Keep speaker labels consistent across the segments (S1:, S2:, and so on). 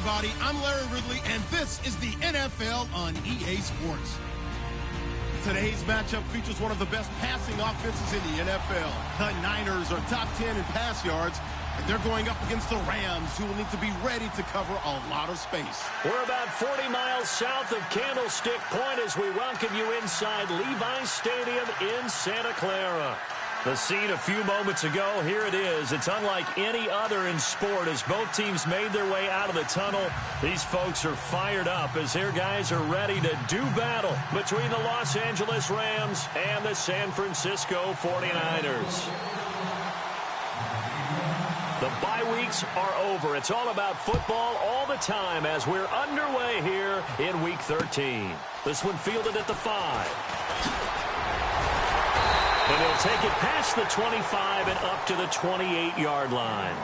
S1: everybody. I'm Larry Ridley, and this is the NFL on EA Sports. Today's matchup features one of the best passing offenses in the NFL. The Niners are top 10 in pass yards, and they're going up against the Rams, who will need to be ready to cover a lot of space.
S2: We're about 40 miles south of Candlestick Point as we welcome you inside Levi's Stadium in Santa Clara. The scene a few moments ago, here it is. It's unlike any other in sport as both teams made their way out of the tunnel. These folks are fired up as their guys are ready to do battle between the Los Angeles Rams and the San Francisco 49ers. The bye weeks are over. It's all about football all the time as we're underway here in Week 13. This one fielded at the 5. And he'll take it past the 25 and up to the 28-yard line.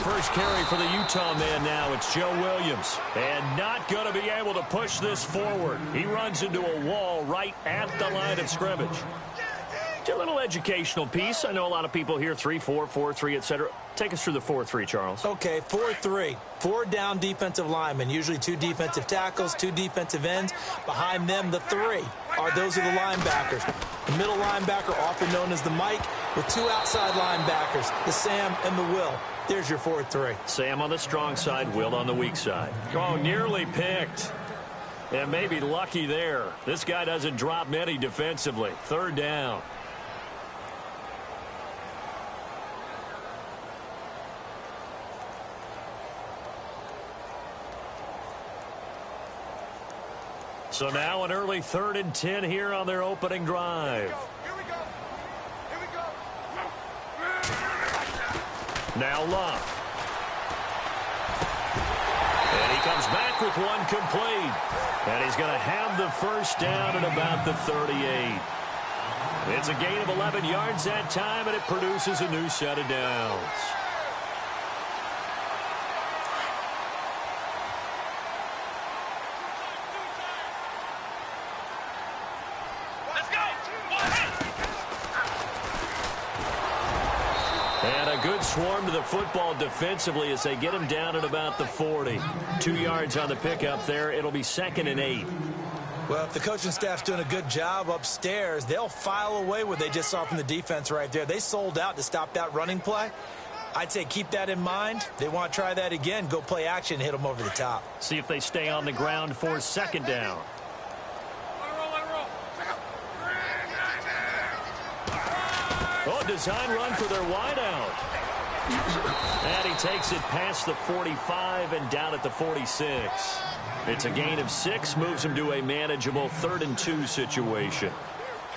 S2: First carry for the Utah man now. It's Joe Williams. And not going to be able to push this forward. He runs into a wall right at the line of scrimmage. A little educational piece. I know a lot of people hear 3-4, 4-3, etc. Take us through the 4-3, Charles.
S3: Okay, 4-3. 4 down defensive linemen, usually 2 defensive tackles, 2 defensive ends. Behind them, the 3 those are the linebackers. The middle linebacker, often known as the Mike, with 2 outside linebackers, the Sam and the Will. There's your 4-3.
S2: Sam on the strong side, Will on the weak side. Oh, nearly picked. And maybe lucky there. This guy doesn't drop many defensively. 3rd down. So now an early 3rd and 10 here on their opening drive. Now Love. And he comes back with one complete. And he's going to have the first down at about the 38. It's a gain of 11 yards that time, and it produces a new set of downs. Good swarm to the football defensively as they get him down at about the 40. 2 yards on the pickup there. It'll be 2nd and 8.
S3: Well, if the coaching staff's doing a good job upstairs, they'll file away what they just saw from the defense right there. They sold out to stop that running play. I'd say keep that in mind. They want to try that again. Go play action, hit them over the top.
S2: See if they stay on the ground for 2nd down. Oh, design run for their wideout. And he takes it past the 45 and down at the 46. It's a gain of 6, moves him to a manageable 3rd and 2 situation.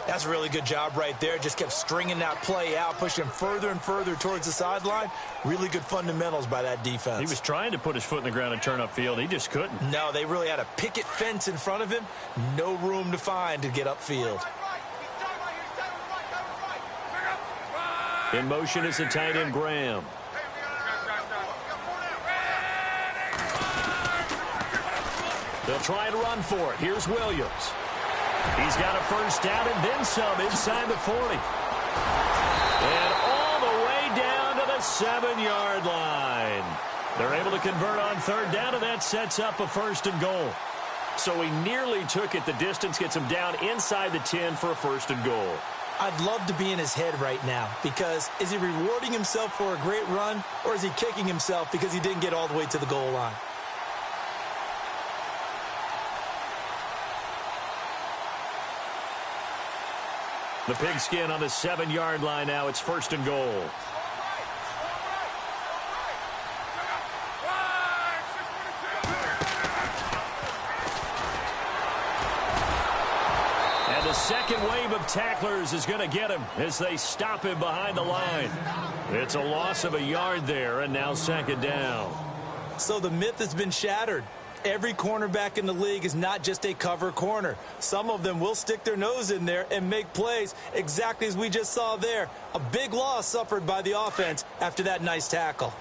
S3: That's a really good job right there. Just kept stringing that play out, pushing further and further towards the sideline. Really good fundamentals by that defense.
S2: He was trying to put his foot in the ground and turn upfield. He just couldn't.
S3: No, they really had a picket fence in front of him. No room to find to get upfield.
S2: In motion is the tight end, Graham. They'll try to run for it. Here's Williams. He's got a first down and then some inside the 40. And all the way down to the 7-yard line. They're able to convert on 3rd down, and that sets up a 1st and goal. So he nearly took it the distance, gets him down inside the 10 for a 1st and goal.
S3: I'd love to be in his head right now because is he rewarding himself for a great run or is he kicking himself because he didn't get all the way to the goal line?
S2: The pigskin on the 7-yard line now. It's 1st and goal. The second wave of tacklers is going to get him as they stop him behind the line. It's a loss of a yard there, and now 2nd down.
S3: So the myth has been shattered. Every cornerback in the league is not just a cover corner. Some of them will stick their nose in there and make plays exactly as we just saw there. A big loss suffered by the offense after that nice tackle.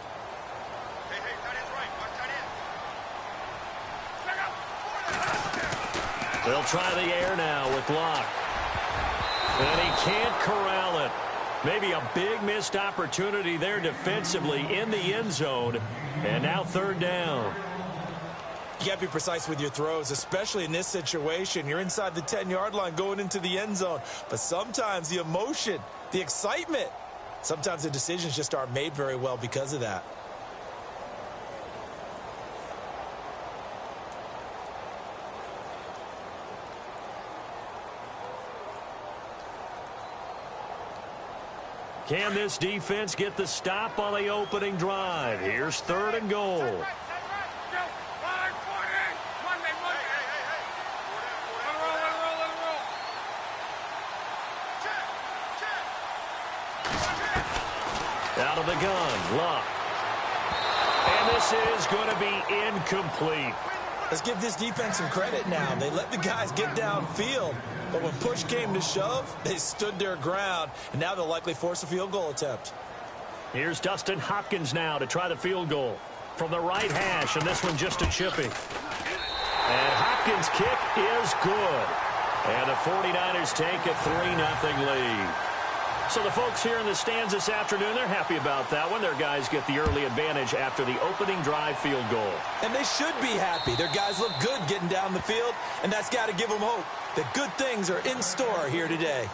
S2: They'll try the air now with Locke. And he can't corral it. Maybe a big missed opportunity there defensively in the end zone. And now third down.
S3: You got to be precise with your throws, especially in this situation. You're inside the 10-yard line going into the end zone. But sometimes the emotion, the excitement, sometimes the decisions just aren't made very well because of that.
S2: Can this defense get the stop on the opening drive? Here's third and goal. Out of the gun, Luck. And this is going to be incomplete.
S3: Let's give this defense some credit now. They let the guys get downfield, but when push came to shove, they stood their ground, and now they'll likely force a field goal attempt.
S2: Here's Dustin Hopkins now to try the field goal from the right hash, and this one just a chippy. And Hopkins' kick is good. And the 49ers take a 3-0 lead. So the folks here in the stands this afternoon, they're happy about that one. Their guys get the early advantage after the opening drive field goal.
S3: And they should be happy. Their guys look good getting down the field, and that's got to give them hope that good things are in store here today.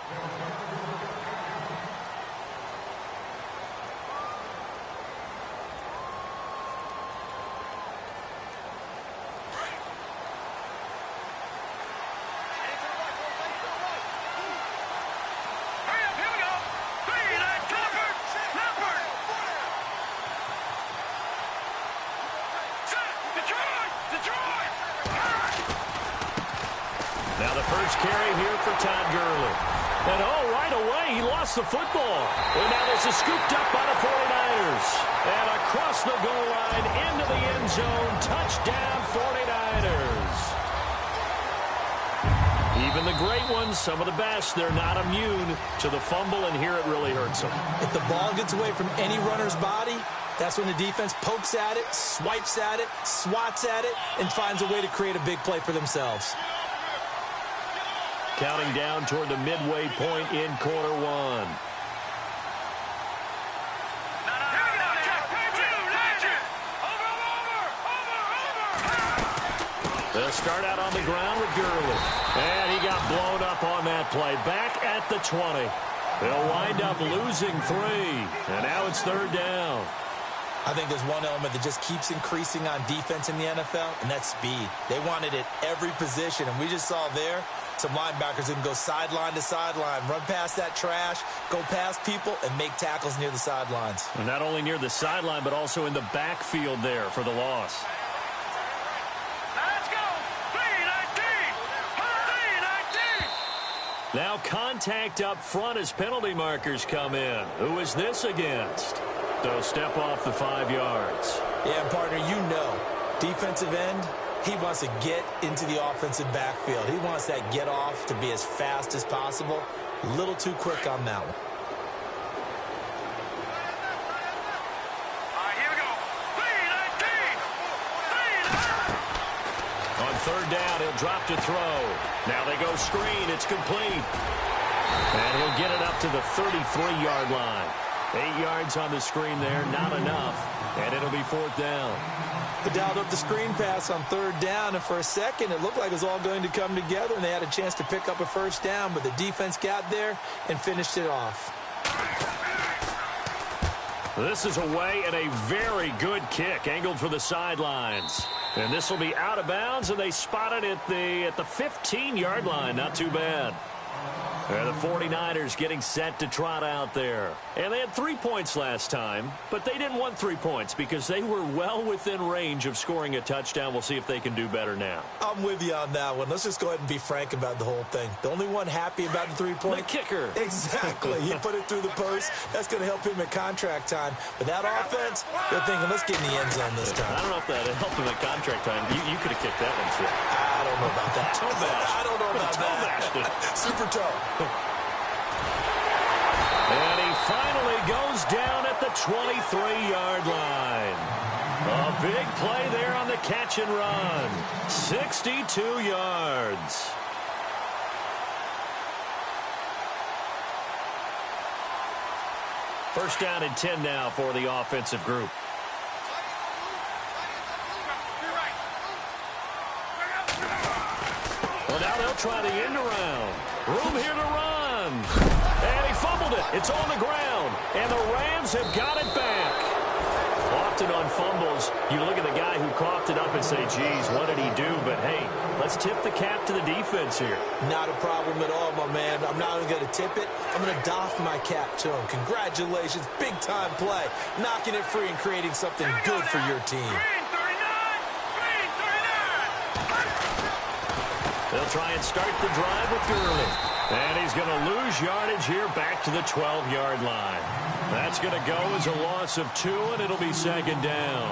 S2: Now the first carry here for Todd Gurley. And right away he lost the football. And now this is scooped up by the 49ers. And across the goal line into the end zone. Touchdown 49ers. Even the great ones, some of the best, they're not immune to the fumble, and here it really hurts them.
S3: If the ball gets away from any runner's body, that's when the defense pokes at it, swipes at it, swats at it, and finds a way to create a big play for themselves.
S2: Counting down toward the midway point in quarter one. They'll start out on the ground with Gurley. And he got blown up on that play. Back at the 20. They'll wind up losing 3. And now it's third down.
S3: I think there's one element that just keeps increasing on defense in the NFL, and that's speed. They want it at every position, and we just saw there some linebackers that can go sideline to sideline, run past that trash, go past people, and make tackles near the sidelines.
S2: And not only near the sideline, but also in the backfield there for the loss.
S4: Let's go! 3-19! 3-19!
S2: Now contact up front as penalty markers come in. Who is this against? They'll step off the 5 yards.
S3: Yeah, partner, you know, defensive end, he wants to get into the offensive backfield. He wants that get off to be as fast as possible. A little too quick on that one.
S4: All right, here we go. 3-19! 3-19!
S2: On third down, he'll drop to throw. Now they go screen. It's complete. And he'll get it up to the 33-yard line. 8 yards on the screen there, not enough. And it'll be fourth down.
S3: They dialed up the screen pass on third down, and for a second it looked like it was all going to come together, and they had a chance to pick up a first down, but the defense got there and finished it off.
S2: This is away and a very good kick, angled for the sidelines. And this will be out of bounds, and they spot it at the 15-yard line. Not too bad. And the 49ers getting set to trot out there. And they had 3 points last time, but they didn't want 3 points because they were well within range of scoring a touchdown. We'll see if they can do better now.
S3: I'm with you on that one. Let's just go ahead and be frank about the whole thing. The only one happy about the 3-point?
S2: The kicker.
S3: Exactly. He put it through the post. That's going to help him at contract time. But that offense, they're thinking, let's get in the end zone this time.
S2: I don't know if that helped him at contract time. You could have kicked that one too.
S3: I don't know about that.
S2: Toe bash.
S3: I don't know about
S2: Toe bashed it.
S3: that. Super toe.
S2: And he finally goes down at the 23-yard line. A big play there on the catch and run. 62 yards. First down and 10 now for the offensive group. Well, now they'll try the end around. Room here to run. And he fumbled it. It's on the ground. And the Rams have got it back. Often on fumbles, you look at the guy who coughed it up and say, geez, what did he do? But, hey, let's tip the cap to the defense here.
S3: Not a problem at all, my man. I'm not even going to tip it. I'm going to doff my cap to him. Congratulations. Big-time play. Knocking it free and creating something good for your team.
S2: They'll try and start the drive with Gurley. And he's going to lose yardage here back to the 12-yard line. That's going to go as a loss of 2, and it'll be second down.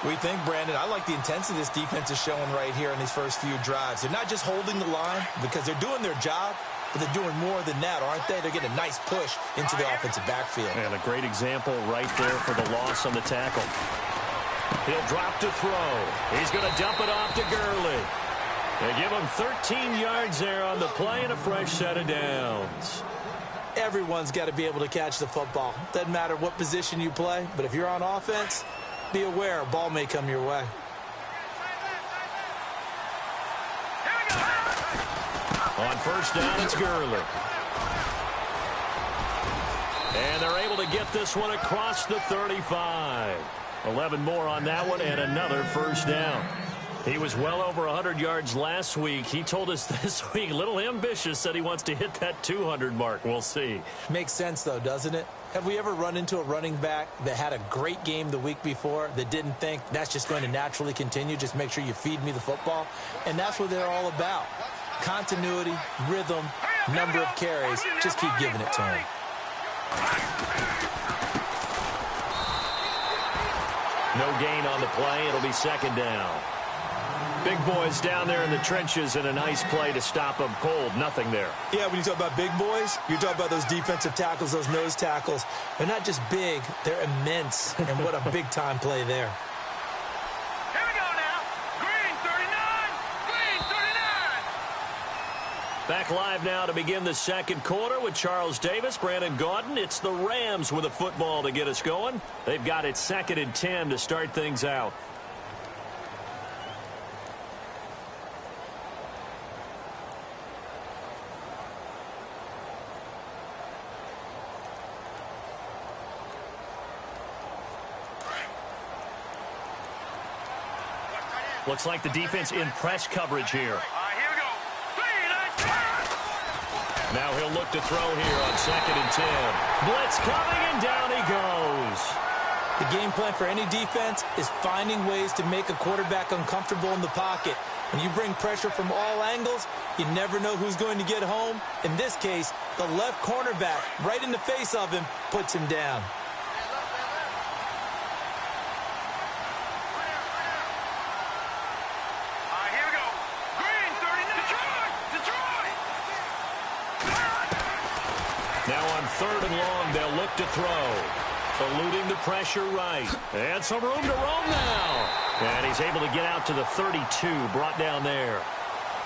S3: We think, Brandon, I like the intensity this defense is showing right here in these first few drives. They're not just holding the line because they're doing their job, but they're doing more than that, aren't they? They're getting a nice push into the offensive backfield.
S2: And a great example right there for the loss on the tackle. He'll drop to throw. He's going to dump it off to Gurley. They give him 13 yards there on the play and a fresh set of downs.
S3: Everyone's got to be able to catch the football. Doesn't matter what position you play, but if you're on offense, be aware a ball may come your way.
S2: On first down, it's Gurley. And they're able to get this one across the 35. 11 more on that one and another first down. He was well over 100 yards last week. He told us this week, a little ambitious, said he wants to hit that 200 mark. We'll see.
S3: Makes sense, though, doesn't it? Have we ever run into a running back that had a great game the week before that didn't think that's just going to naturally continue? Just make sure you feed me the football. And that's what they're all about. Continuity, rhythm, number of carries. Just keep giving it to him.
S2: No gain on the play. It'll be second down. Big boys down there in the trenches and a nice play to stop them cold. Nothing there.
S3: Yeah, when you talk about big boys, you're talking about those defensive tackles, those nose tackles. They're not just big, they're immense. And what a big-time play there.
S4: Here we go now. Green 39. Green 39.
S2: Back live now to begin the second quarter with Charles Davis, Brandon Gaudin. It's the Rams with a football to get us going. They've got it 2nd and 10 to start things out. Looks like the defense in press coverage here.
S4: Here we go. 3, 9,
S2: Now he'll look to throw here on 2nd and 10. Blitz coming, and down he goes.
S3: The game plan for any defense is finding ways to make a quarterback uncomfortable in the pocket. When you bring pressure from all angles, you never know who's going to get home. In this case, the left cornerback, right in the face of him, puts him down.
S4: here we go. Green 39. Detroit.
S2: Now on 3rd and long, they'll look to throw. Eluding the pressure right. And some room to roam now. And he's able to get out to the 32, brought down there.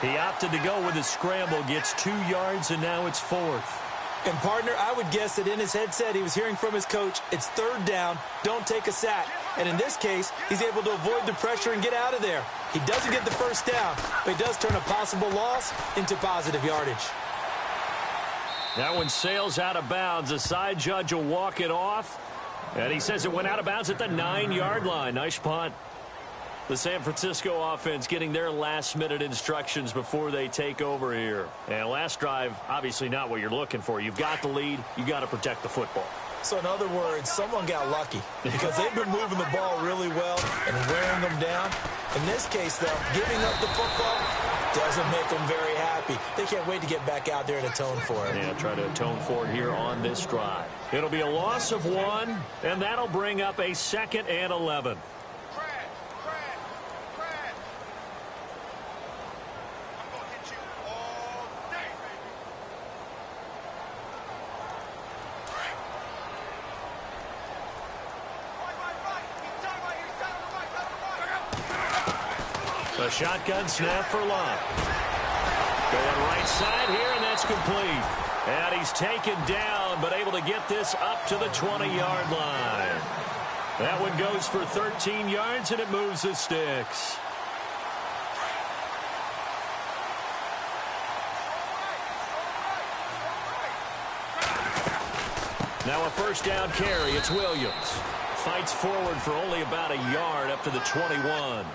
S2: He opted to go with his scramble, gets 2 yards, and now it's 4th.
S3: And, partner, I would guess that in his headset he was hearing from his coach, it's 3rd down, don't take a sack. And in this case, he's able to avoid the pressure and get out of there. He doesn't get the first down, but he does turn a possible loss into positive yardage.
S2: That one sails out of bounds. The side judge will walk it off. And he says it went out of bounds at the 9-yard line. Nice punt. The San Francisco offense getting their last-minute instructions before they take over here. And last drive, obviously not what you're looking for. You've got the lead. You got to protect the football.
S3: So in other words, someone got lucky because they've been moving the ball really well and wearing them down. In this case, though, giving up the football doesn't make them very happy. They can't wait to get back out there and atone for it.
S2: Yeah, try to atone for it here on this drive. It'll be a loss of 1, and that'll bring up a 2nd and 11. A shotgun snap for Love. Going right side here, and that's complete. And he's taken down, but able to get this up to the 20-yard line. That one goes for 13 yards, and it moves the sticks. Now a first down carry. It's Williams. Fights forward for only about a yard up to the 21.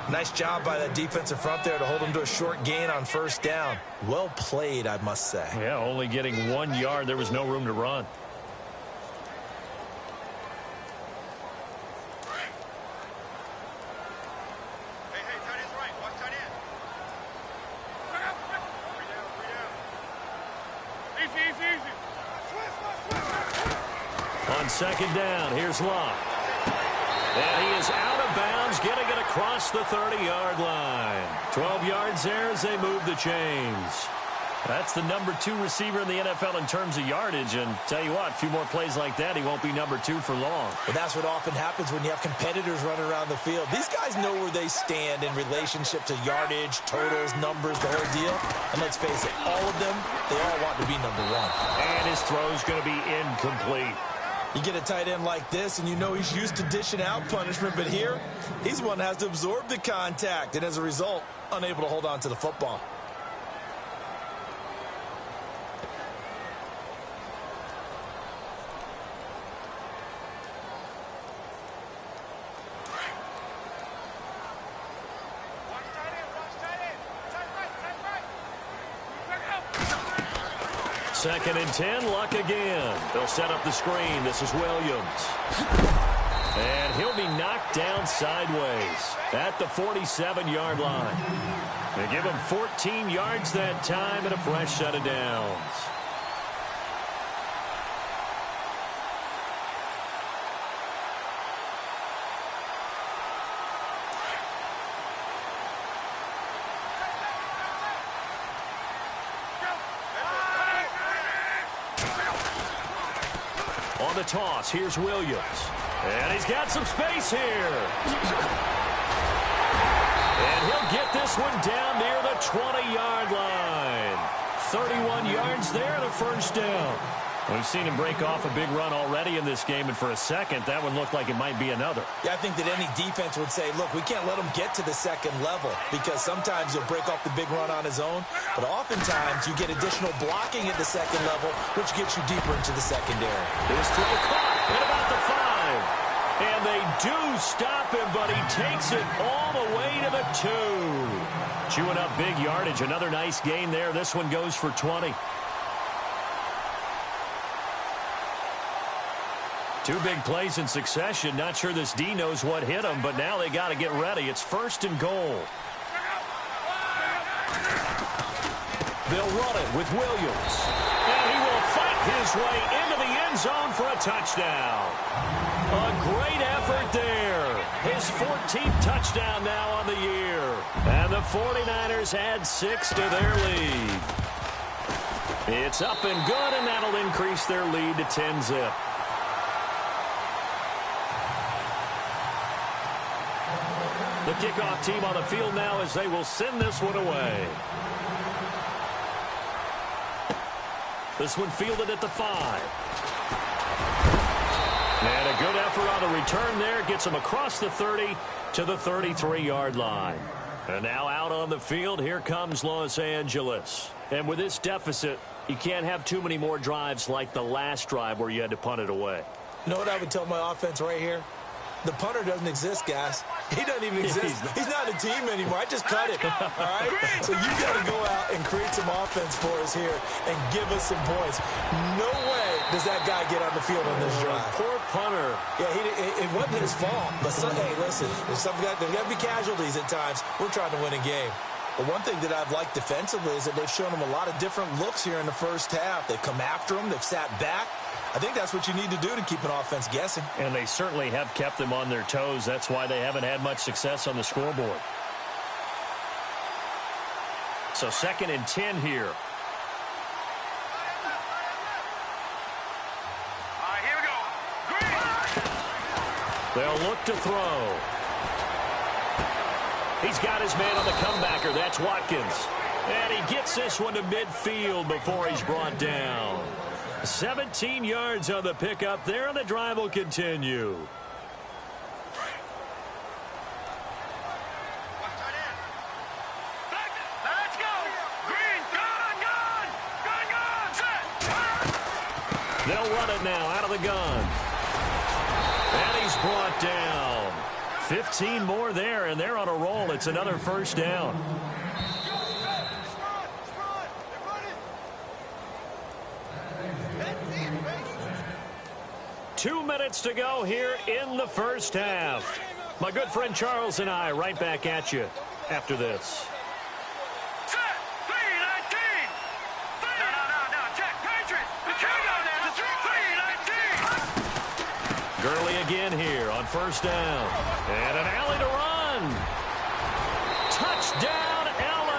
S3: Nice job by that defensive front there to hold him to a short gain on first down. Well played, I must say.
S2: Yeah, only getting 1 yard. There was no room to run. On second down, here's Love. And he is out of bounds, getting it across the 30-yard line. 12 yards there as they move the chains. That's the number 2 receiver in the NFL in terms of yardage. And tell you what, a few more plays like that, he won't be number 2 for long.
S3: Well, that's what often happens when you have competitors running around the field. These guys know where they stand in relationship to yardage, totals, numbers, the whole deal. And let's face it, all of them, they all want to be number 1.
S2: And his throw's going to be incomplete.
S3: You get a tight end like this, and you know he's used to dishing out punishment, but here, he's the one that has to absorb the contact, and as a result, unable to hold on to the football.
S2: Second and 10, Luck again. They'll set up the screen. This is Williams. And he'll be knocked down sideways at the 47-yard line. They give him 14 yards that time and a fresh set of downs. On the toss, here's Williams. And he's got some space here. And he'll get this one down near the 20-yard line. 31 yards there and a first down. We've seen him break off a big run already in this game, and for a second, that one looked like it might be another.
S3: Yeah, I think that any defense would say, look, we can't let him get to the second level because sometimes he'll break off the big run on his own, but oftentimes you get additional blocking at the second level, which gets you deeper into the secondary.
S2: His throw caught at about the 5. And they do stop him, but he takes it all the way to the 2. Chewing up big yardage. Another nice gain there. This one goes for 20. 2 big plays in succession. Not sure this D knows what hit him, but now they got to get ready. It's first and goal. They'll run it with Williams. And he will fight his way into the end zone for a touchdown. A great effort there. His 14th touchdown now on the year. And the 49ers add 6 to their lead. It's up and good, and that'll increase their lead to 10-zip. The kickoff team on the field now as they will send this one away. This one fielded at the 5. And a good effort on the return there. Gets him across the 30 to the 33-yard line. And now out on the field, here comes Los Angeles. And with this deficit, you can't have too many more drives like the last drive where you had to punt it away.
S3: You know what I would tell my offense right here? The punter doesn't exist, guys. He doesn't even exist. He's not a team anymore. I just cut it, all right? So you got to go out and create some offense for us here and give us some points. No way does that guy get on the field on this drive.
S2: Poor punter.
S3: Yeah, it wasn't his fault. But, hey, listen, there's got to be casualties at times. We're trying to win a game. But one thing that I've liked defensively is that they've shown them a lot of different looks here in the first half. They've come after them. They've sat back. I think that's what you need to do to keep an offense guessing.
S2: And they certainly have kept them on their toes. That's why they haven't had much success on the scoreboard. So 2nd and 10 here.
S4: All right, here we go. Green.
S2: They'll look to throw. He's got his man on the comebacker. That's Watkins. And he gets this one to midfield before he's brought down. 17 yards on the pickup there, and the drive will continue.
S4: Let's go. Green, gun, set.
S2: They'll run it now out of the gun. And he's brought down. 15 more there, and they're on a roll. It's another first down. 2 minutes to go here in the first half. My good friend Charles and I right back at you after this.
S4: Set. 319. No. Check. Patriot. Here we go now. 319.
S2: Gurley again here on first down. And an alley to run. Touchdown, LA.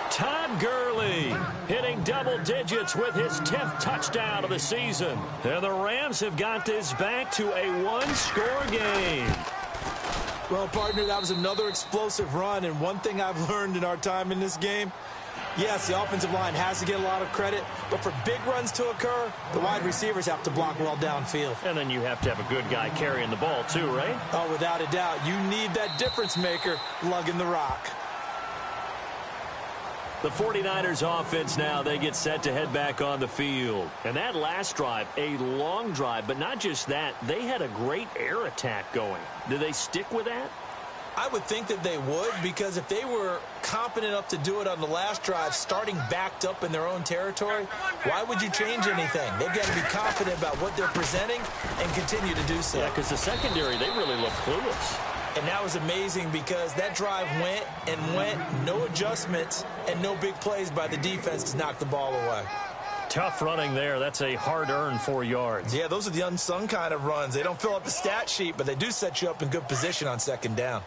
S2: Todd Gurley hitting double digits with his 10th touchdown of the season. And the Rams have got this back to a one-score game.
S3: Well, partner, that was another explosive run. And one thing I've learned in our time in this game, yes, the offensive line has to get a lot of credit, but for big runs to occur, the wide receivers have to block well downfield.
S2: And then you have to have a good guy carrying the ball too, right?
S3: Oh, without a doubt. You need that difference maker lugging the rock.
S2: The 49ers offense now, they get set to head back on the field. And that last drive, a long drive, but not just that, they had a great air attack going. Do they stick with that?
S3: I would think that they would, because if they were competent enough to do it on the last drive, starting backed up in their own territory, why would you change anything? They've got to be confident about what they're presenting and continue to do so.
S2: Yeah, because the secondary, they really look clueless.
S3: And that was amazing because that drive went and went, no adjustments and no big plays by the defense to knock the ball away.
S2: Tough running there. That's a hard-earned 4 yards.
S3: Yeah, those are the unsung kind of runs. They don't fill up the stat sheet, but they do set you up in good position on second down.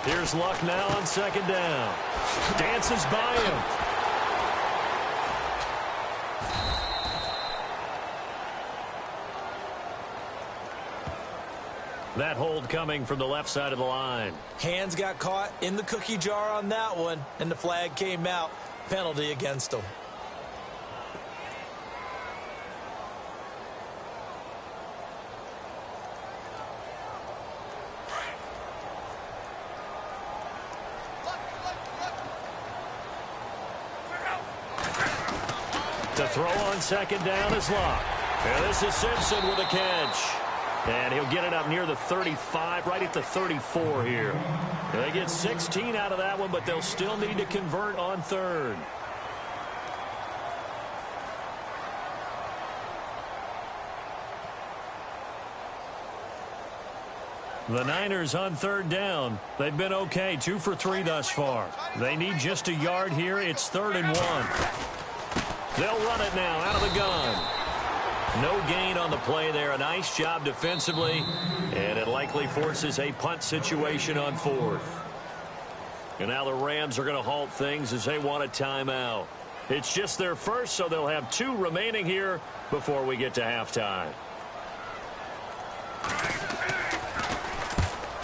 S2: Here's Luck now on second down. Dances by him. That hold coming from the left side of the line.
S3: Hands got caught in the cookie jar on that one, and the flag came out. Penalty against them.
S2: To throw on second down is Luck. And this is Simpson with a catch. And he'll get it up near the 35, right at the 34 here. They get 16 out of that one, but they'll still need to convert on third. The Niners on third down. They've been okay, 2 for 3 thus far. They need just a yard here. It's 3rd and 1. They'll run it now out of the gun. No gain on the play there. A nice job defensively, and it likely forces a punt situation on 4th. And now the Rams are going to halt things as they want a timeout. It's just their first, so they'll have 2 remaining here before we get to halftime.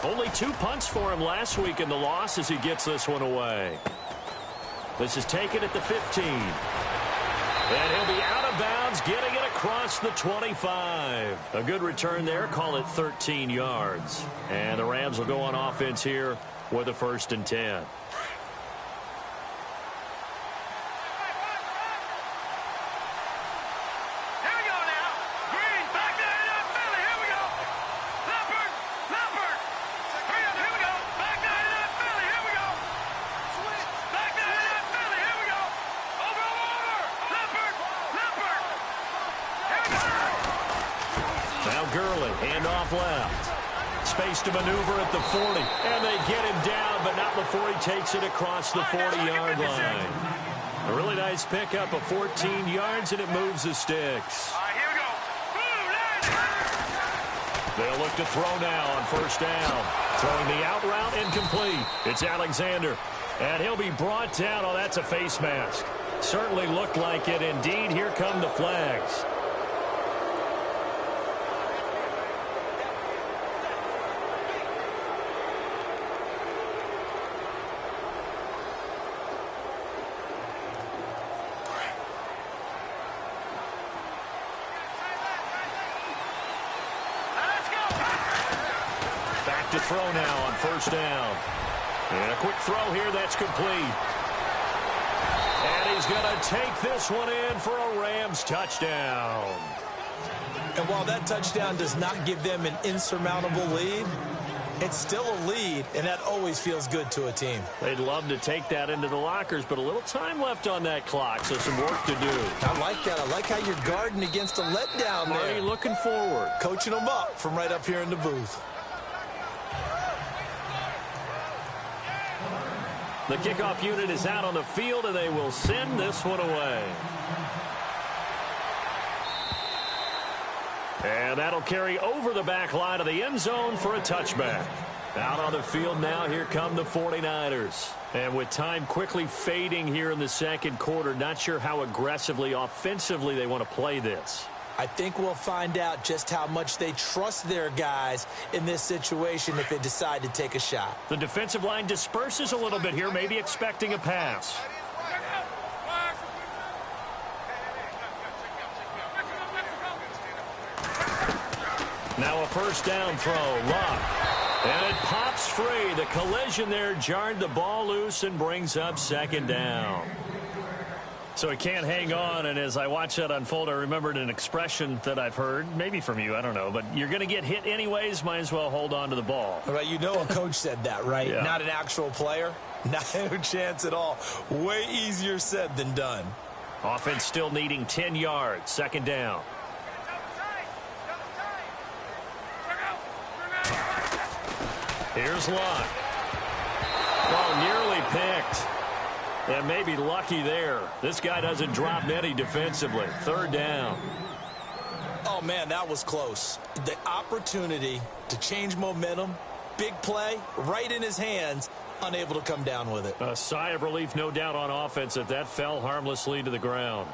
S2: Only 2 punts for him last week in the loss as he gets this one away. This is taken at the 15. And he'll be out of bounds, getting it across the 25. A good return there. Call it 13 yards. And the Rams will go on offense here with a 1st and 10. Handoff left. Space to maneuver at the 40. And they get him down, but not before he takes it across the 40-yard line. A really nice pickup of 14 yards, and it moves the sticks.
S4: Here we go.
S2: They'll look to throw now on first down. Throwing the out route incomplete. It's Alexander. And he'll be brought down. Oh, that's a face mask. Certainly looked like it. Indeed, here come the flags. To throw now on first down. And a quick throw here that's complete. And he's going to take this one in for a Rams touchdown.
S3: And while that touchdown does not give them an insurmountable lead, it's still a lead, and that always feels good to a team.
S2: They'd love to take that into the lockers, but a little time left on that clock, so some work to do.
S3: I like that. I like how you're guarding against a letdown there.
S2: Marty looking forward.
S3: Coaching them up from right up here in the booth.
S2: The kickoff unit is out on the field, and they will send this one away. And that'll carry over the back line of the end zone for a touchback. Out on the field now, here come the 49ers. And with time quickly fading here in the second quarter, not sure how aggressively, offensively they want to play this.
S3: I think we'll find out just how much they trust their guys in this situation if they decide to take a shot.
S2: The defensive line disperses a little bit here, maybe expecting a pass. Now a first down throw, Luck. And it pops free. The collision there jarred the ball loose and brings up second down. So he can't hang on, and as I watch that unfold, I remembered an expression that I've heard, maybe from you, I don't know, but you're going to get hit anyways, might as well hold on to the ball.
S3: All right, you know a coach said that, right?
S2: Yeah.
S3: Not an actual player. Not a chance at all. Way easier said than done.
S2: Offense still needing 10 yards, second down. Here's Luck. Oh, nearly picked. And maybe lucky there. This guy doesn't drop many defensively. Third down.
S3: Oh, man, that was close. The opportunity to change momentum, big play, right in his hands, unable to come down with it.
S2: A sigh of relief, no doubt, on offense that fell harmlessly to the ground.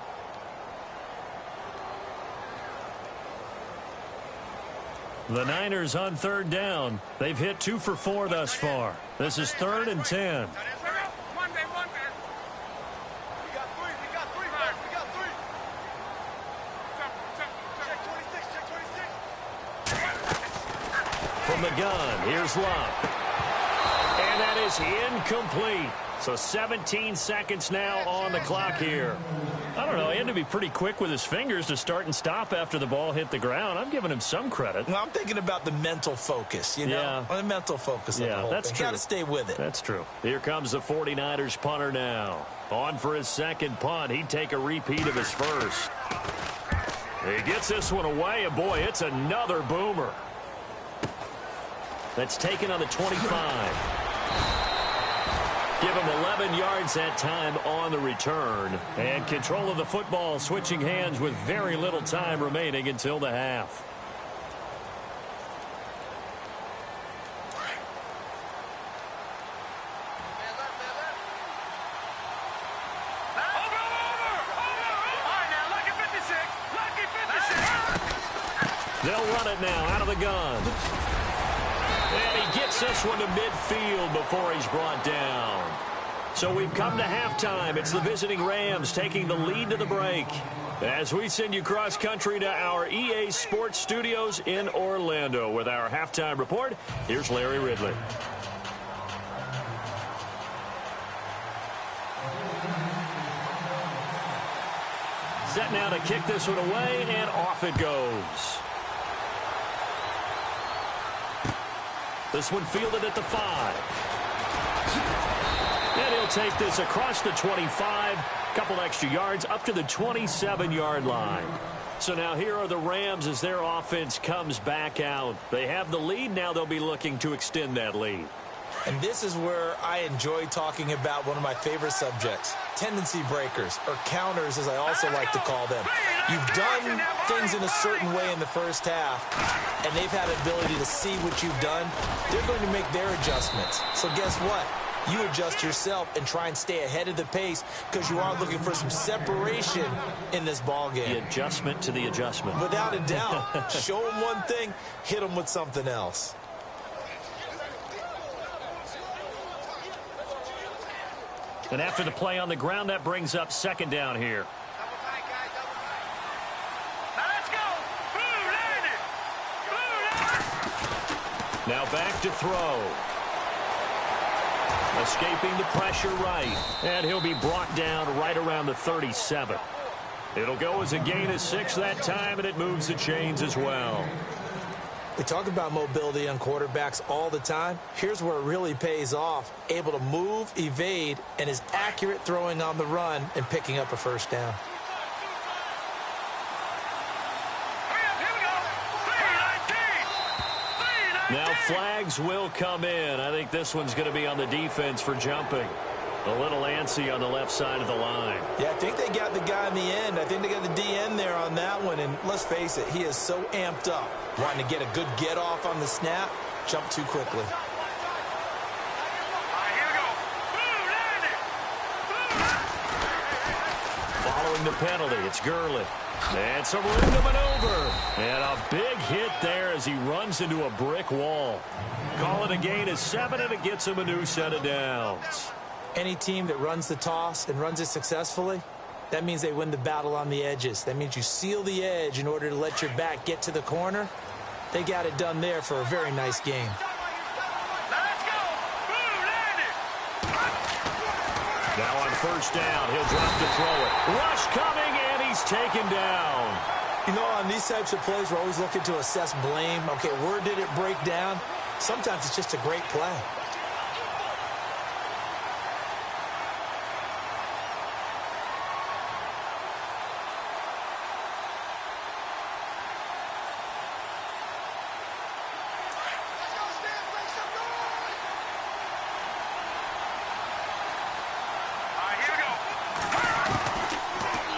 S2: The Niners on third down. They've hit 2 for 4 thus far. This is 3rd and 10. From the gun, here's Luck. And that is incomplete. So 17 seconds now on the clock here. I don't know. He had to be pretty quick with his fingers to start and stop after the ball hit the ground. I'm giving him some credit.
S3: Well, I'm thinking about the mental focus, you know?
S2: Yeah.
S3: The mental focus of the whole
S2: that's
S3: thing.
S2: true.
S3: Got to stay with it.
S2: That's true. Here comes the 49ers punter now. On for his second punt. He'd take a repeat of his first. He gets this one away, and boy, it's another boomer. That's taken on the 25. Give him 11 yards that time on the return. And control of the football switching hands with very little time remaining until the half. They'll run it now out of the gun. And he gets this one to midfield before he's brought down. So we've come to halftime. It's the visiting Rams taking the lead to the break. As we send you cross-country to our EA Sports Studios in Orlando with our halftime report, here's Larry Ridley. Set now to kick this one away, and off it goes. This one fielded at the 5. And he'll take this across the 25. Couple extra yards up to the 27-yard line. So now here are the Rams as their offense comes back out. They have the lead. Now they'll be looking to extend that lead.
S3: And this is where I enjoy talking about one of my favorite subjects, tendency breakers, or counters as I also like to call them. You've done things in a certain way in the first half, and they've had an ability to see what you've done. They're going to make their adjustments. So guess what? You adjust yourself and try and stay ahead of the pace because you are looking for some separation in this ball game.
S2: The adjustment to the adjustment.
S3: Without a doubt. Show them one thing, hit them with something else.
S2: And after the play on the ground, that brings up second down here.
S4: Now let's go. Blue landed. Blue landed.
S2: Now back to throw. Escaping the pressure right. And he'll be brought down right around the 37. It'll go as a gain of 6 that time, and it moves the chains as well.
S3: We talk about mobility on quarterbacks all the time. Here's where it really pays off. Able to move, evade, and is accurate throwing on the run and picking up a first down.
S2: Now flags will come in. I think this one's going to be on the defense for jumping. A little antsy on the left side of the line.
S3: Yeah, I think they got the guy in the end. I think they got the DN there on that one. And let's face it, he is so amped up. Wanting to get a good get off on the snap, jump too quickly.
S2: Following the penalty, it's Gurley. And some room to maneuver. And a big hit there as he runs into a brick wall. Call it a gain of 7, and it gets him a new set of downs.
S3: Any team that runs the toss and runs it successfully, that means they win the battle on the edges. That means you seal the edge in order to let your back get to the corner. They got it done there for a very nice game.
S2: Now on first down, he'll drop to throw it. Rush coming, and he's taken down.
S3: You know, on these types of plays, we're always looking to assess blame. Okay, where did it break down? Sometimes it's just a great play.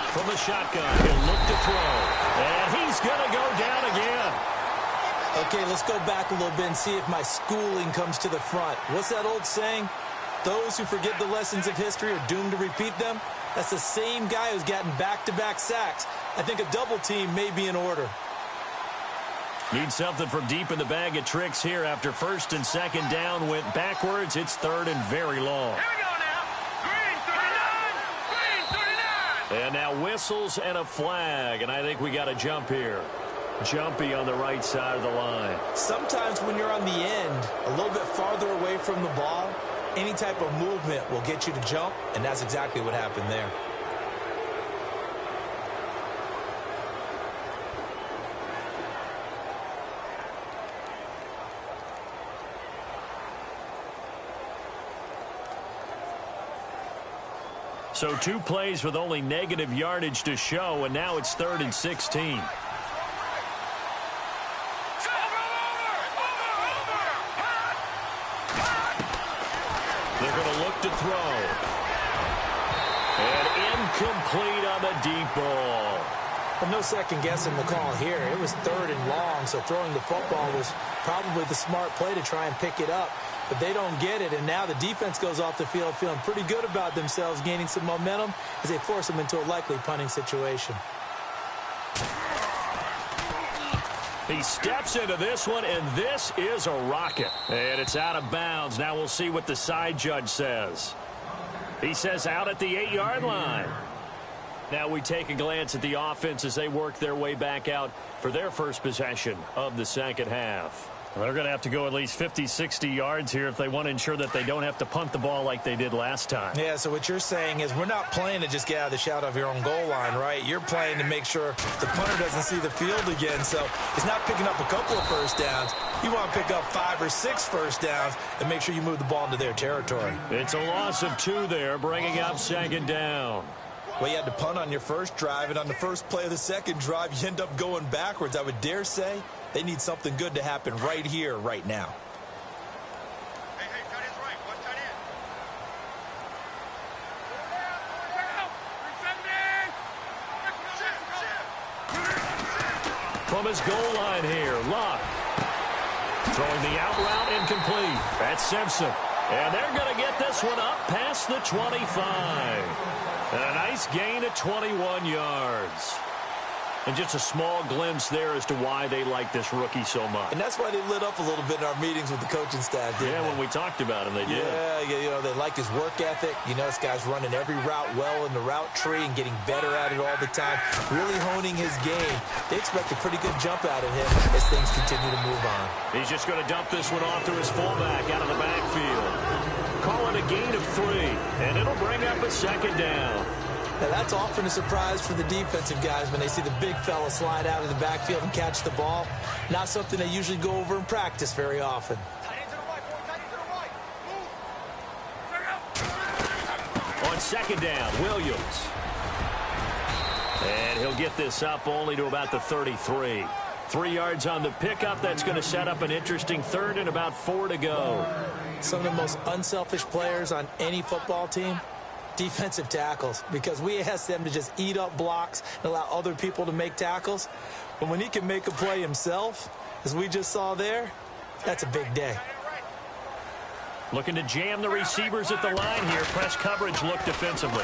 S2: From the shotgun, he'll look to throw. And he's going to go down again.
S3: Okay, let's go back a little bit and see if my schooling comes to the front. What's that old saying? Those who forget the lessons of history are doomed to repeat them. That's the same guy who's gotten back-to-back sacks. I think a double team may be in order.
S2: Need something from deep in the bag of tricks here after first and second down went backwards. It's third and very long.
S4: Here we go now. Green 39. Green 39.
S2: And now whistles and a flag, and I think we got a jump here. Jumpy on the right side of the line.
S3: Sometimes when you're on the end, a little bit farther away from the ball, any type of movement will get you to jump, and that's exactly what happened there.
S2: So 2 plays with only negative yardage to show, and now it's 3rd and 16. They're going to look to throw. And incomplete on the deep ball.
S3: Well, no second guessing the call here. It was 3rd and long, so throwing the football was probably the smart play to try and pick it up. But they don't get it, and now the defense goes off the field feeling pretty good about themselves, gaining some momentum as they force them into a likely punting situation.
S2: He steps into this one, and this is a rocket. And it's out of bounds. Now we'll see what the side judge says. He says out at the 8-yard line. Now we take a glance at the offense as they work their way back out for their first possession of the second half. They're going to have to go at least 50, 60 yards here if they want to ensure that they don't have to punt the ball like they did last time.
S3: Yeah, so what you're saying is we're not playing to just get out of the shadow of your own goal line, right? You're playing to make sure the punter doesn't see the field again. So it's not picking up a couple of first downs. You want to pick up 5 or 6 first downs and make sure you move the ball into their territory.
S2: It's a loss of 2 there, bringing up second down.
S3: Well, you had to punt on your first drive, and on the first play of the second drive, you end up going backwards. I would dare say they need something good to happen right here, right now.
S4: Hey, tight end's right. One tight end.
S2: From his goal line here, Luck. Throwing the out route incomplete. That's Simpson. And they're going to get this one up past the 25. And a nice gain of 21 yards. And just a small glimpse there as to why they like this rookie so much.
S3: And that's why they lit up a little bit in our meetings with the coaching staff, didn't they?
S2: When we talked about him, they did.
S3: Yeah, they like his work ethic. You know, this guy's running every route well in the route tree and getting better at it all the time, really honing his game. They expect a pretty good jump out of him as things continue to move on.
S2: He's just going to dump this one off to his fullback out of the backfield. Call it a gain of 3, and it'll bring up a second down.
S3: Now, that's often a surprise for the defensive guys when they see the big fella slide out of the backfield and catch the ball. Not something they usually go over in practice very often.
S2: On second down, Williams. And he'll get this up only to about the 33. 3 yards on the pickup. That's going to set up an interesting third and about 4 to go.
S3: Some of the most unselfish players on any football team, defensive tackles, because we ask them to just eat up blocks and allow other people to make tackles. But when he can make a play himself, as we just saw there, that's a big day.
S2: Looking to jam the receivers at the line here. Press coverage look defensively.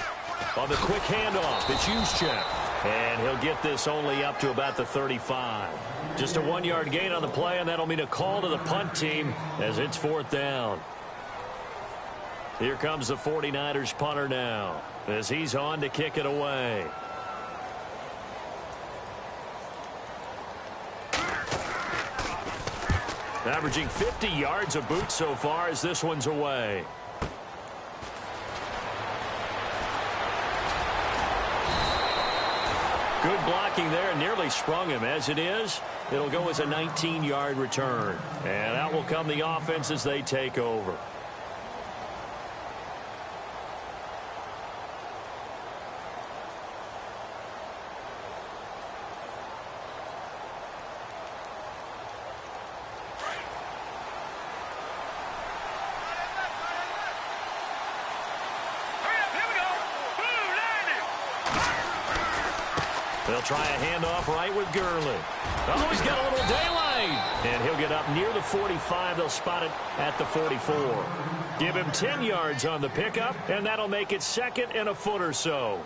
S2: On the quick handoff, it's Juszczyk. And he'll get this only up to about the 35. Just a 1-yard gain on the play, and that'll mean a call to the punt team as it's 4th down. Here comes the 49ers punter now as he's on to kick it away. Averaging 50 yards a boot so far as this one's away. Good blocking there, nearly sprung him. As it is, it'll go as a 19-yard return. And out will come the offense as they take over. They'll try a handoff right with Gurley. Oh, he's got a little daylight. And he'll get up near the 45. They'll spot it at the 44. Give him 10 yards on the pickup, and that'll make it 2nd and a foot or so.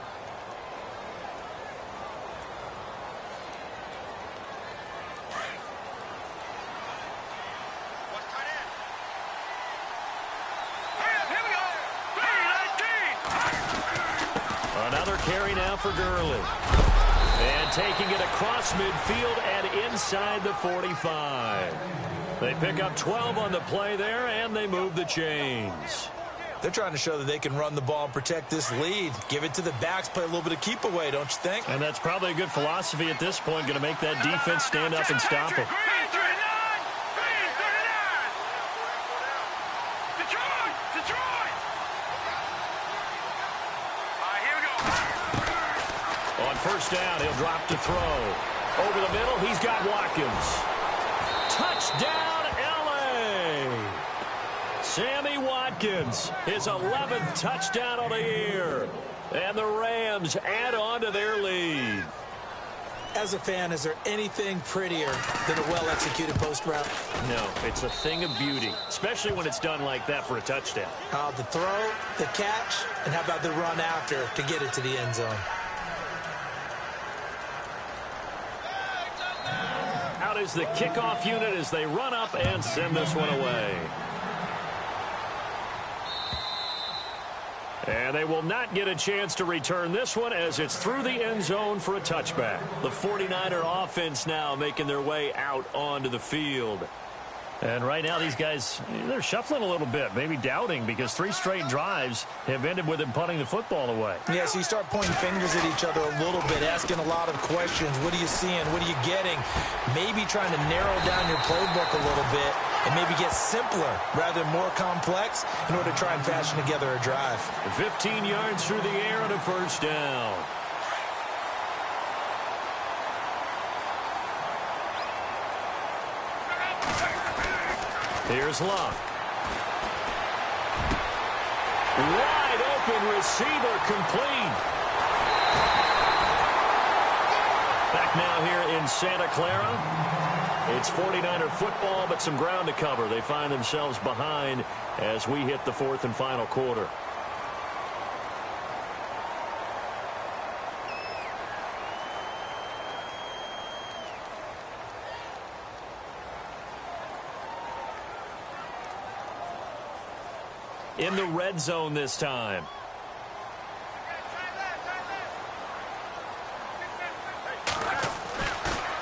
S2: Another carry now for Gurley. And taking it across midfield and inside the 45. They pick up 12 on the play there, and they move the chains.
S3: They're trying to show that they can run the ball and protect this lead. Give it to the backs, play a little bit of keep away, don't you think?
S2: And that's probably a good philosophy at this point, going to make that defense stand up and stop them. On first down, he'll drop to throw. Over the middle, he's got Watkins. Touchdown, L.A. Sammy Watkins, his 11th touchdown of the year. And the Rams add on to their lead.
S3: As a fan, is there anything prettier than a well-executed post route?
S2: No, it's a thing of beauty, especially when it's done like that for a touchdown.
S3: The throw, the catch, and how about the run after to get it to the end zone?
S2: Out is the kickoff unit as they run up and send this one away. And they will not get a chance to return this one as it's through the end zone for a touchback. The 49er offense now making their way out onto the field. And right now these guys, they're shuffling a little bit, maybe doubting, because 3 straight drives have ended with them punting the football away.
S3: Yeah, so you start pointing fingers at each other a little bit, asking a lot of questions. What are you seeing? What are you getting? Maybe trying to narrow down your playbook a little bit and maybe get simpler rather than more complex in order to try and fashion together a drive.
S2: 15 yards through the air and a first down. Here's Luck. Wide open receiver, complete. Back now here in Santa Clara. It's 49er football, but some ground to cover. They find themselves behind as we hit the fourth and final quarter. In the red zone this time.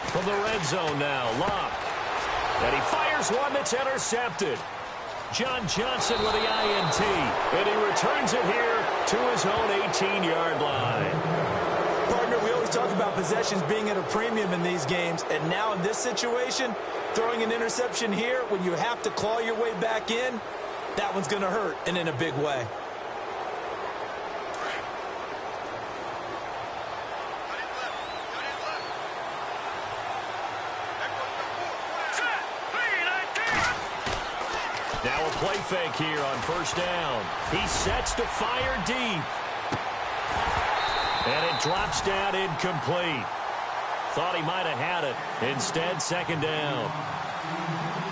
S2: From the red zone now, Luck. And he fires one that's intercepted. John Johnson with the INT. And he returns it here to his own 18-yard line.
S3: Partner, we always talk about possessions being at a premium in these games. And now in this situation, throwing an interception here when you have to claw your way back in, that one's going to hurt, and in a big way.
S2: Now a play fake here on first down. He sets to fire deep. And it drops down incomplete. Thought he might have had it. Instead, second down.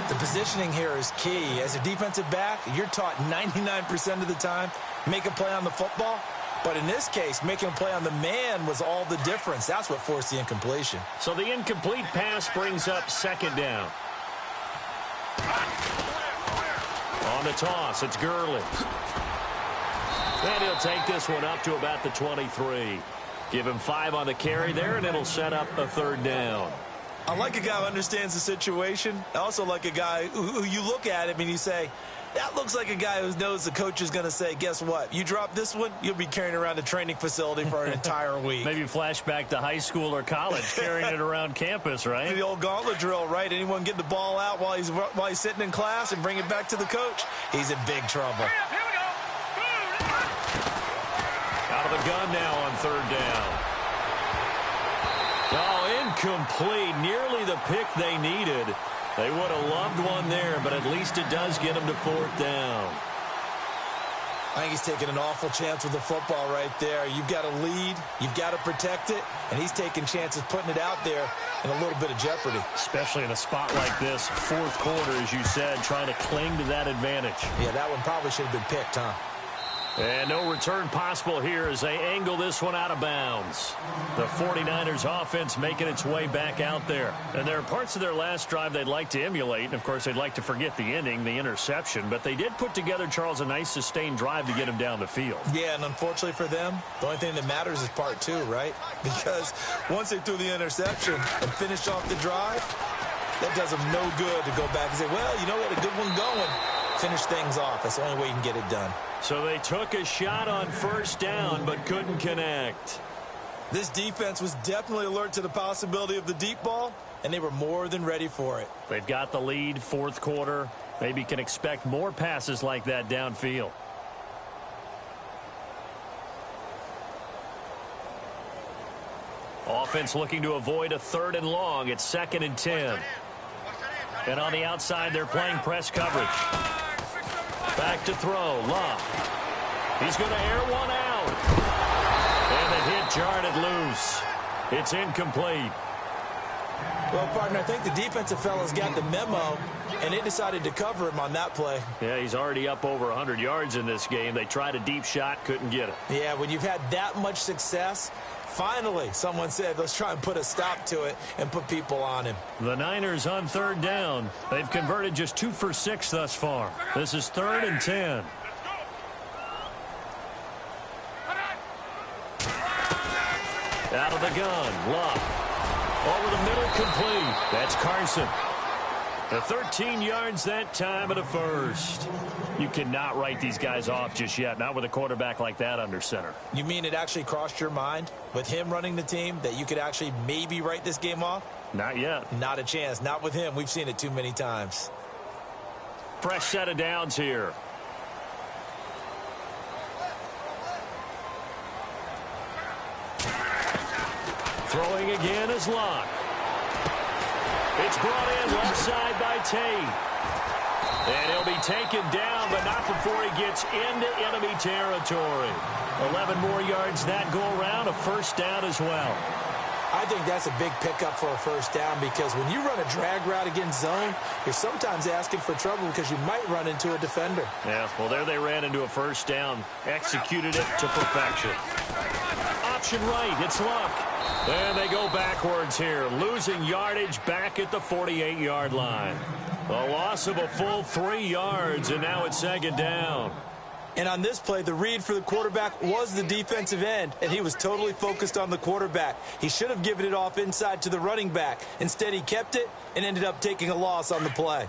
S3: The positioning here is key. As a defensive back, you're taught 99% of the time, make a play on the football. But in this case, making a play on the man was all the difference. That's what forced the incompletion.
S2: So the incomplete pass brings up second down. On the toss, it's Gurley. And he'll take this one up to about the 23. Give him 5 on the carry there, and it'll set up a third down.
S3: I like a guy who understands the situation. I also like a guy who you look at him and you say, that looks like a guy who knows the coach is going to say, guess what? You drop this one, you'll be carrying around a training facility for an entire week.
S2: Maybe flashback to high school or college, carrying it around campus, right?
S3: The old gauntlet drill, right? Anyone get the ball out while he's sitting in class and bring it back to the coach? He's in big trouble.
S4: Here we go.
S2: Out of the gun now on third down. Oh, incomplete. Nearly the pick they needed. They would have loved one there, but at least it does get them to fourth down.
S3: I think he's taking an awful chance with the football right there. You've got to lead. You've got to protect it. And he's taking chances putting it out there in a little bit of jeopardy.
S2: Especially in a spot like this, fourth quarter, as you said, trying to cling to that advantage.
S3: Yeah, that one probably should have been picked, huh?
S2: And no return possible here as they angle this one out of bounds. The 49ers offense making its way back out there. And there are parts of their last drive they'd like to emulate. And, of course, they'd like to forget the ending, the interception. But they did put together, Charles, a nice sustained drive to get him down the field.
S3: Yeah, and unfortunately for them, the only thing that matters is part 2, right? Because once they threw the interception and finished off the drive, that does them no good to go back and say, well, you know, we had a good one going. Finish things off. That's the only way you can get it done.
S2: So they took a shot on first down but couldn't connect.
S3: This defense was definitely alert to the possibility of the deep ball, and they were more than ready for it.
S2: They've got the lead, fourth quarter. Maybe can expect more passes like that downfield. Offense looking to avoid a third and long. It's 2nd and 10. And on the outside, they're playing press coverage. Back to throw, Luck. He's going to air one out. And the hit jarred it loose. It's incomplete.
S3: Well, partner, I think the defensive fellas got the memo, and they decided to cover him on that play.
S2: Yeah, he's already up over 100 yards in this game. They tried a deep shot, couldn't get it.
S3: Yeah, when you've had that much success, finally someone said, let's try and put a stop to it and put people on him.
S2: The Niners on third down. They've converted just 2 for 6 thus far. This is 3rd and 10. Out of the gun, Luck. Over the middle, complete. That's Carson. The 13 yards that time at a first. You cannot write these guys off just yet, not with a quarterback like that under center.
S3: You mean it actually crossed your mind with him running the team that you could actually maybe write this game off?
S2: Not yet.
S3: Not a chance. Not with him. We've seen it too many times.
S2: fresh set of downs here. Throwing again is Luck. It's brought in left side by Tate. And he'll be taken down, but not before he gets into enemy territory. 11 more yards that go around, a first down as well.
S3: I think that's a big pickup for a first down because when you run a drag route against zone, you're sometimes asking for trouble because you might run into a defender.
S2: Yeah, well, there they ran into a first down, executed it to perfection. Option right, it's Luck. And they go backwards here, losing yardage back at the 48-yard line. A loss of a full 3 yards, and now it's second down.
S3: And on this play, the read for the quarterback was the defensive end, and he was totally focused on the quarterback. He should have given it off inside to the running back. Instead, he kept it and ended up taking a loss on the play.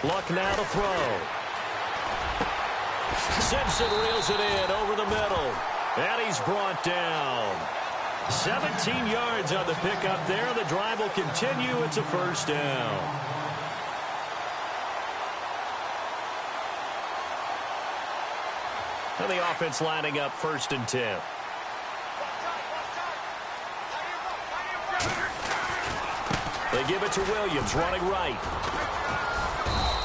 S2: Luck now to throw. Simpson reels it in over the middle. And he's brought down. 17 yards on the pickup there. The drive will continue. It's a first down. And the offense lining up 1st and 10. They give it to Williams, running right.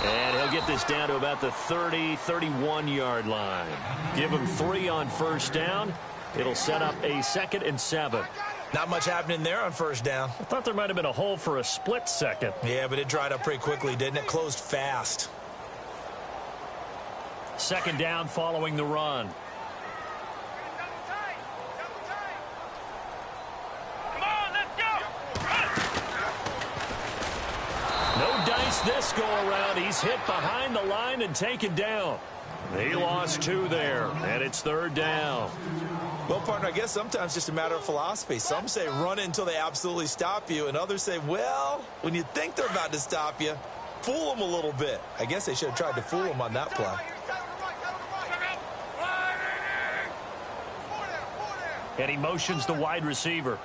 S2: And he'll get this down to about the 31-yard line. Give him 3 on first down. It'll set up a 2nd and 7.
S3: Not much happening there on first down.
S2: I thought there might have been a hole for a split second.
S3: Yeah, but it dried up pretty quickly, didn't it? Closed fast.
S2: 2nd down following the run.
S4: Come on, let's go.
S2: No dice this go-around. He's hit behind the line and taken down. He lost 2 there, and it's 3rd down.
S3: Well, partner, I guess sometimes it's just a matter of philosophy. Some say run it until they absolutely stop you, and others say, well, when you think they're about to stop you, fool them a little bit. I guess they should have tried to fool them on that play.
S2: And he motions the wide receiver.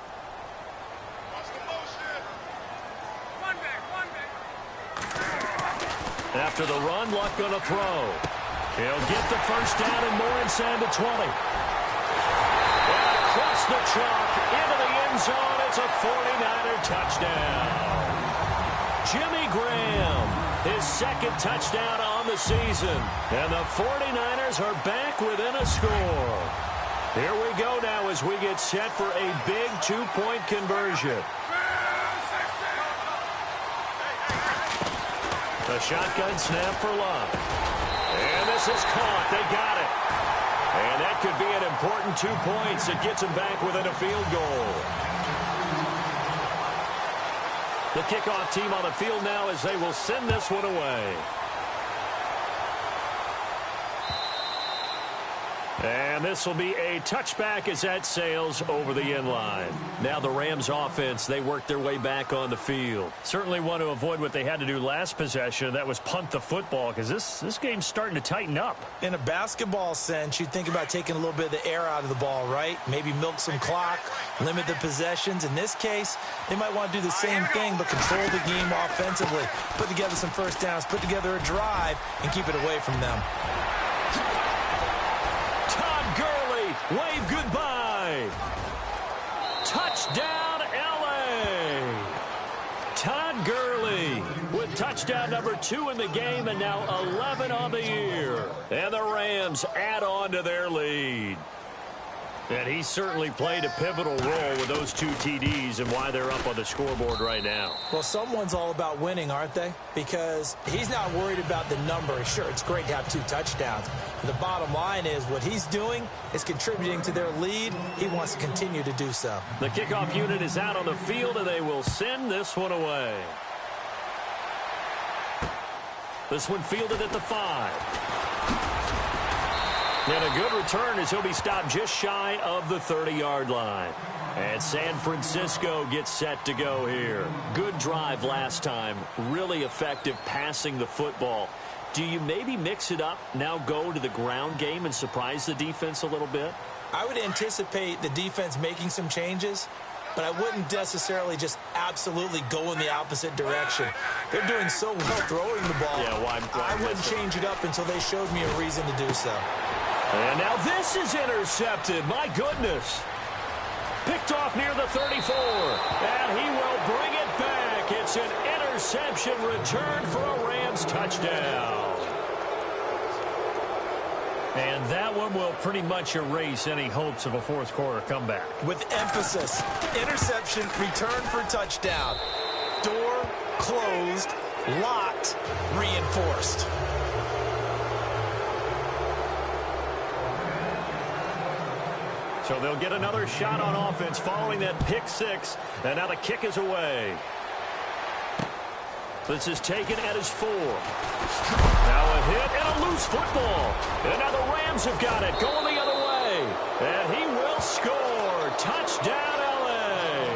S2: After the run, Luck gonna throw. He'll get the first down and more inside the 20. And across the chalk into the end zone. It's a 49er touchdown. Jimmy Graham, his 2nd touchdown on the season. And the 49ers are back within a score. Here we go now as we get set for a big 2-point conversion. The shotgun snap for Luck. And this is caught. They got it. And that could be an important 2 points. It gets them back within a field goal. The kickoff team on the field now as they will send this one away. And this will be a touchback as that sails over the end line. Now the Rams offense, they work their way back on the field. Certainly want to avoid what they had to do last possession. That was punt the football because this game's starting to tighten up.
S3: In a basketball sense, you think about taking a little bit of the air out of the ball, right? Maybe milk some clock, limit the possessions. In this case, they might want to do the same thing but control the game offensively. Put together some first downs, put together a drive, and keep it away from them.
S2: Wave goodbye. Touchdown, L.A. Todd Gurley with touchdown number 2 in the game and now 11 on the year. And the Rams add on to their lead. And he certainly played a pivotal role with those 2 TDs and why they're up on the scoreboard right now.
S3: Well, someone's all about winning, aren't they? Because he's not worried about the number. Sure, it's great to have 2 touchdowns. But the bottom line is what he's doing is contributing to their lead. He wants to continue to do so.
S2: The kickoff unit is out on the field, and they will send this one away. This one fielded at the 5. And a good return as he'll be stopped just shy of the 30-yard line. And San Francisco gets set to go here. Good drive last time. Really effective passing the football. Do you maybe mix it up, now go to the ground game and surprise the defense a little bit?
S3: I would anticipate the defense making some changes. but I wouldn't necessarily just absolutely go in the opposite direction. They're doing so well throwing the ball.
S2: Yeah, why
S3: I wouldn't change it up until they showed me a reason to do so.
S2: And now this is intercepted. My goodness. Picked off near the 34. And he will bring it back. It's an interception return for a Rams touchdown. And that one will pretty much erase any hopes of a fourth quarter comeback.
S3: With emphasis, interception, return for touchdown. Door closed, locked, reinforced.
S2: So they'll get another shot on offense following that pick six. And now the kick is away. This is taken at his 4. Now a hit and a loose football. And now the Rams have got it going the other way. And he will score. Touchdown, LA.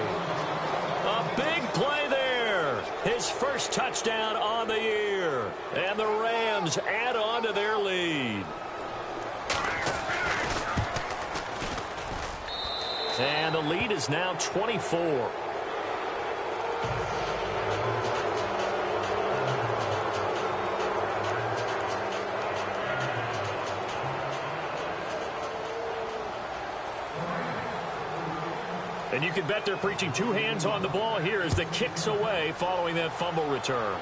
S2: A big play there. His first touchdown on the year. And the Rams add on to their lead. And the lead is now 24. And you can bet they're preaching two hands on the ball here as the kick's away following that fumble return.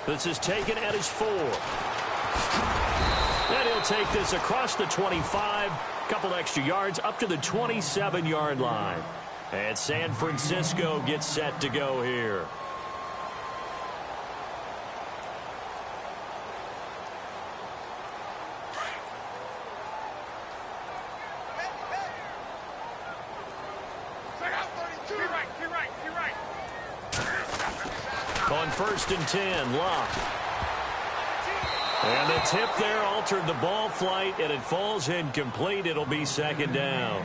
S2: This is taken at his 4. And he'll take this across the 25. Couple extra yards up to the 27-yard line. And San Francisco gets set to go here. On 1st and 10, Locke. And the tip there altered the ball flight, and it falls incomplete. It'll be 2nd down.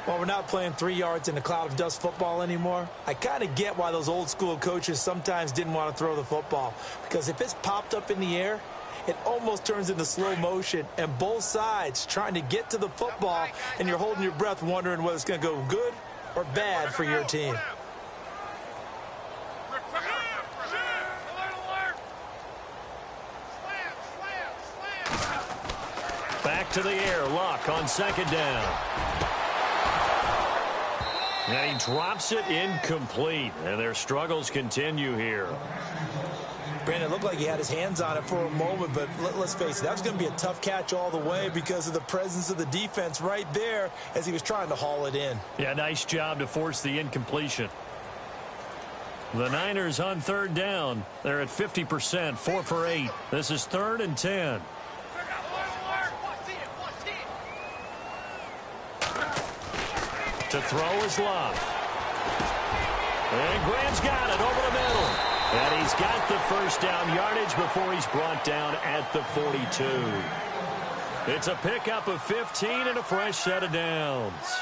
S3: Well, we're not playing 3 yards in a cloud of dust football anymore. I kind of get why those old school coaches sometimes didn't want to throw the football. Because if it's popped up in the air, it almost turns into slow motion. And both sides trying to get to the football, and you're holding your breath wondering whether it's going to go good or bad for your team.
S2: Back to the air, Luck on 2nd down. And he drops it incomplete, and their struggles continue here.
S3: Brandon, it looked like he had his hands on it for a moment, but let's face it, that was going to be a tough catch all the way because of the presence of the defense right there as he was trying to haul it in.
S2: Yeah, nice job to force the incompletion. The Niners on 3rd down. They're at 50%, 4 for 8. This is 3rd and 10. To throw is Locke. And Graham's got it over the middle. And he's got the first down yardage before he's brought down at the 42. It's a pickup of 15 and a fresh set of downs.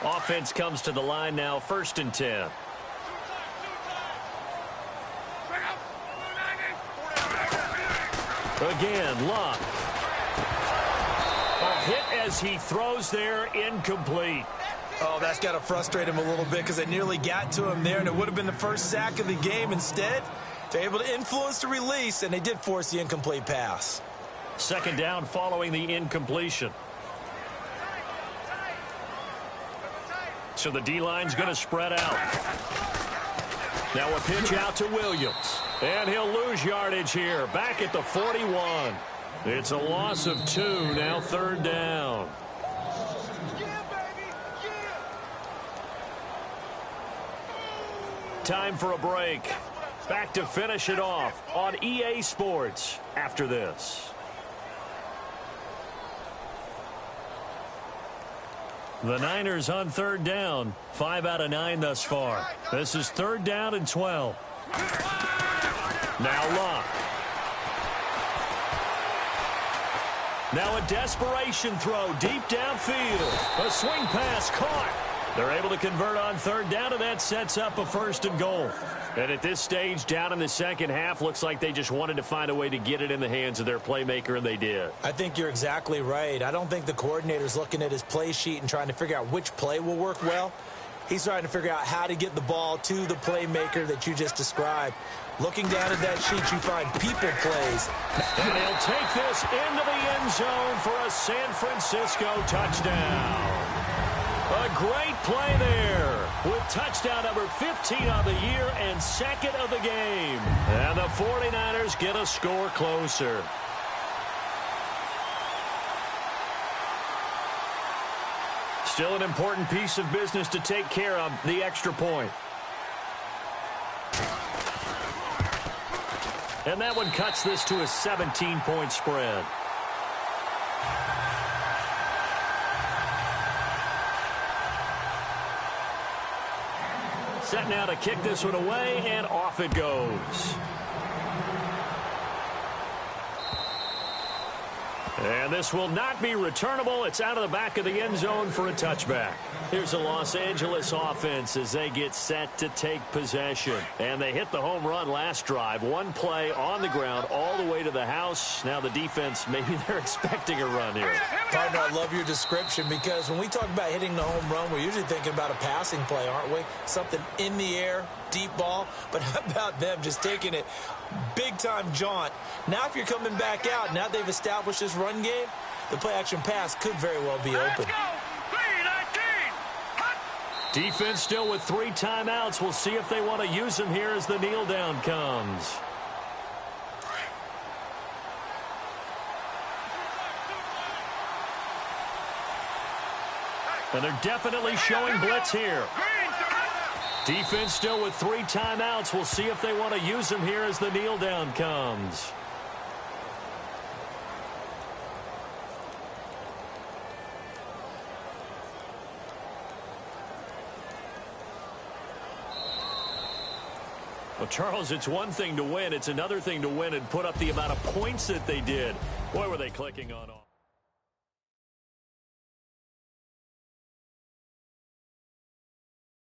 S2: Offense comes to the line now, 1st and 10. Again, Locke. A hit as he throws there, incomplete.
S3: Oh, that's got to frustrate him a little bit because they nearly got to him there, and it would have been the first sack of the game. Instead, they're able to influence the release, and they did force the incomplete pass.
S2: 2nd down following the incompletion. So the D-line's going to spread out. Now a pitch out to Williams. And he'll lose yardage here. Back at the 41. It's a loss of 2. Now 3rd down. Time for a break. Back to finish it off on EA Sports after this. The Niners on 3rd down. 5 out of 9 thus far. This is 3rd down and 12. Now Locke. Now a desperation throw deep downfield. A swing pass caught. They're able to convert on third down, and that sets up a first and goal. And at this stage, down in the second half, looks like they just wanted to find a way to get it in the hands of their playmaker, and they did.
S3: I think you're exactly right. I don't think the coordinator's looking at his play sheet and trying to figure out which play will work well. He's trying to figure out how to get the ball to the playmaker that you just described. Looking down at that sheet, you find people plays.
S2: And he'll take this into the end zone for a San Francisco touchdown. A great play there with touchdown number 15 on the year and second of the game. And the 49ers get a score closer. Still an important piece of business to take care of, the extra point. And that one cuts this to a 17-point spread. Set now to kick this one away, and off it goes. And this will not be returnable. It's out of the back of the end zone for a touchback. Here's the Los Angeles offense as they get set to take possession. And they hit the home run last drive. One play on the ground all the way to the house. Now the defense, maybe they're expecting a run here.
S3: Partner, I love your description because when we talk about hitting the home run, we're usually thinking about a passing play, aren't we? Something in the air, deep ball. But how about them just taking it big-time jaunt? Now if you're coming back out, now they've established this run game, the play-action pass could very well be open.
S2: Defense still with 3 timeouts. We'll see if they want to use them here as the kneel down comes. And they're definitely showing blitz here. Defense still with 3 timeouts. We'll see if they want to use them here as the kneel down comes. Well, Charles, it's one thing to win. It's another thing to win and put up the amount of points that they did. Boy, were they clicking on all.